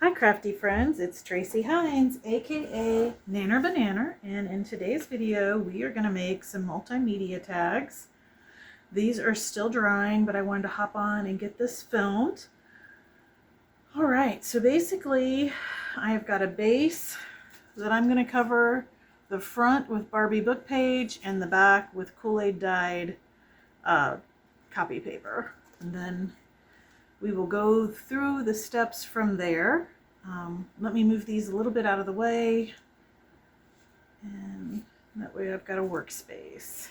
Hi crafty friends, it's Tracy Hines, aka Nanner Banana, and in today's video we are going to make some multimedia tags. These are still drying, but I wanted to hop on and get this filmed. Alright, so basically I have got a base that I'm going to cover the front with Barbie book page and the back with Kool-Aid dyed copy paper. And then we will go through the steps from there. Let me move these a little bit out of the way, and that way I've got a workspace.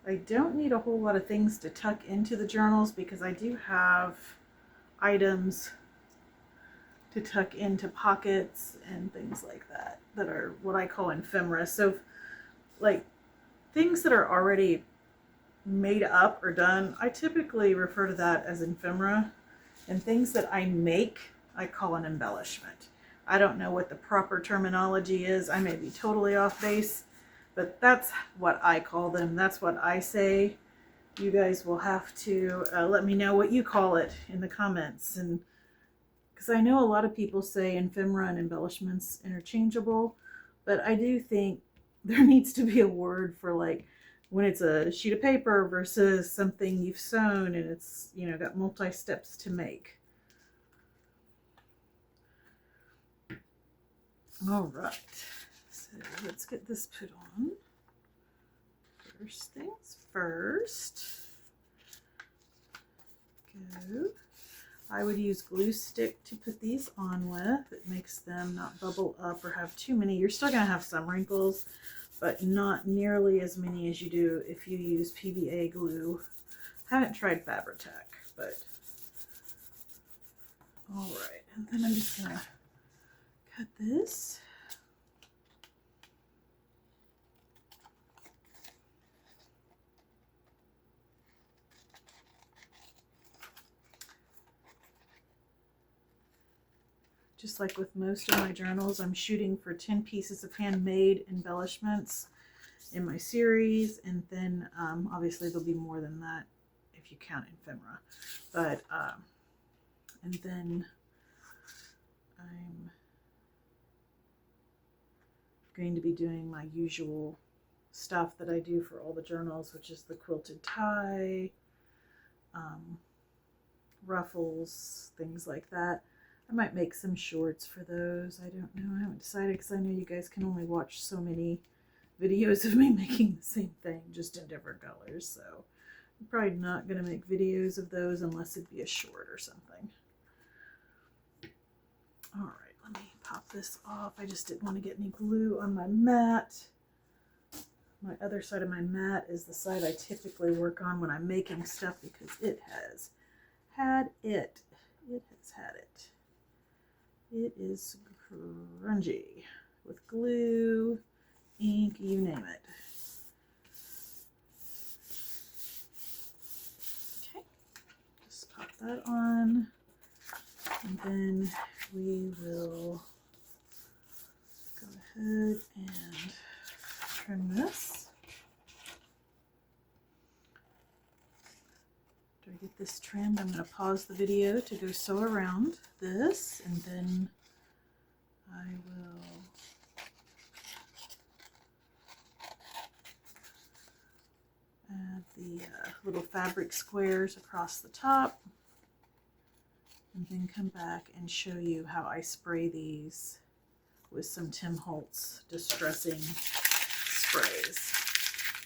I don't need a whole lot of things to tuck into the journals because I do have items to tuck into pockets and things like that that are what I call ephemera. So like things that are already made up or done, I typically refer to that as ephemera, and things that I make I call an embellishment. I don't know what the proper terminology is. I may be totally off base, but that's what I call them. That's what I say. You guys will have to let me know what you call it in the comments, and because I know a lot of people say ephemera and embellishments interchangeable, but I do think there needs to be a word for like when it's a sheet of paper versus something you've sewn and it's, you know, got multi-steps to make. All right, so let's get this put on. First things first, go. I would use glue stick to put these on with. It makes them not bubble up or have too many. You're still gonna have some wrinkles, but not nearly as many as you do if you use PVA glue. I haven't tried Fabri-Tac, but all right. And then I'm just gonna cut this. Just like with most of my journals, I'm shooting for 10 pieces of handmade embellishments in my series, and then obviously there'll be more than that if you count ephemera. But and then I'm going to be doing my usual stuff that I do for all the journals, which is the quilted tie, ruffles, things like that. I might make some shorts for those. I don't know. I haven't decided because I know you guys can only watch so many videos of me making the same thing, just in different colors. So I'm probably not going to make videos of those unless it'd be a short or something. All right, let me pop this off. I just didn't want to get any glue on my mat. My other side of my mat is the side I typically work on when I'm making stuff because it has had it. It has had it. It is grungy with glue, ink, you name it. Okay, just pop that on, and then we will go ahead and trim this. After I get this trimmed, I'm going to pause the video to go sew around this, and then I will add the little fabric squares across the top, and then come back and show you how I spray these with some Tim Holtz distressing sprays.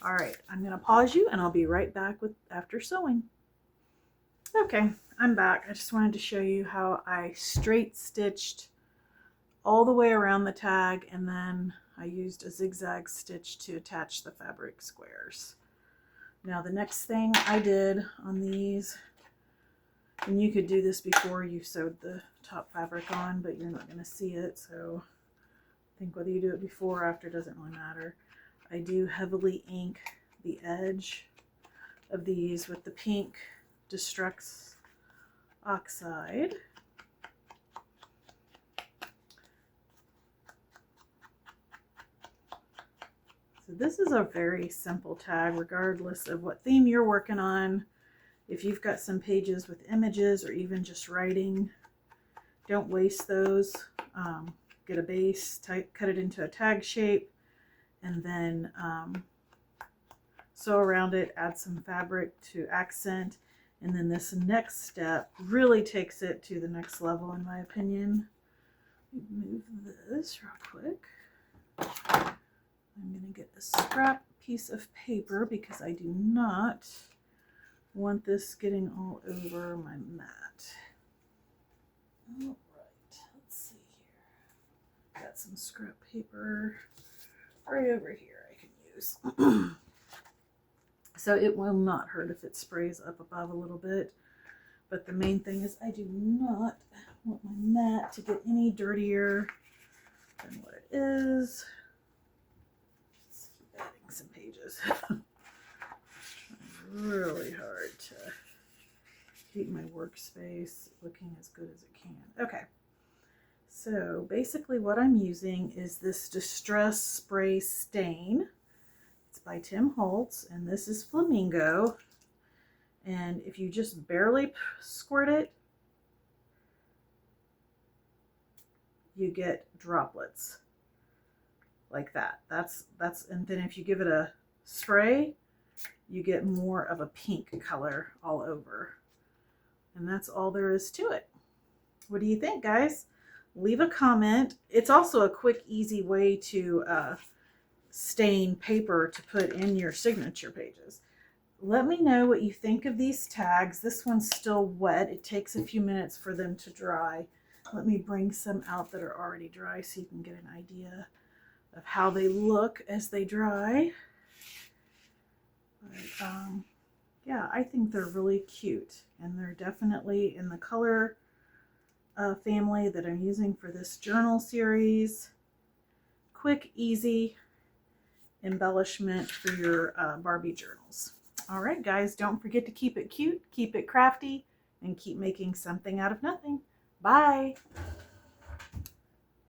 All right, I'm going to pause you and I'll be right back after sewing. Okay, I'm back. I just wanted to show you how I straight stitched all the way around the tag, and then I used a zigzag stitch to attach the fabric squares. Now the next thing I did on these, and you could do this before you sewed the top fabric on, but you're not going to see it, so I think whether you do it before or after doesn't really matter. I do heavily ink the edge of these with the pink Destructs oxide. So this is a very simple tag regardless of what theme you're working on. If you've got some pages with images or even just writing, don't waste those. Get a base, cut it into a tag shape, and then sew around it, add some fabric to accent, and then this next step really takes it to the next level in my opinion. Move this real quick. I'm going to get a scrap piece of paper because I do not want this getting all over my mat. All right, let's see here. Got some scrap paper right over here I can use. So it will not hurt if it sprays up above a little bit. But the main thing is I do not want my mat to get any dirtier than what it is. Let's keep adding some pages. Trying really hard to keep my workspace looking as good as it can. Okay. So basically what I'm using is this Distress Spray Stain. It's by Tim Holtz, and this is Flamingo. And if you just barely squirt it, you get droplets like that. And then if you give it a spray, you get more of a pink color all over. And that's all there is to it. What do you think, guys? Leave a comment. It's also a quick, easy way to stain paper to put in your signature pages. Let me know what you think of these tags. This one's still wet. It takes a few minutes for them to dry. Let me bring some out that are already dry so you can get an idea of how they look as they dry. But, yeah, I think they're really cute, and they're definitely in the color family that I'm using for this journal series. Quick, easy embellishment for your Barbie journals. All right, guys, don't forget to keep it cute, keep it crafty, and keep making something out of nothing. Bye.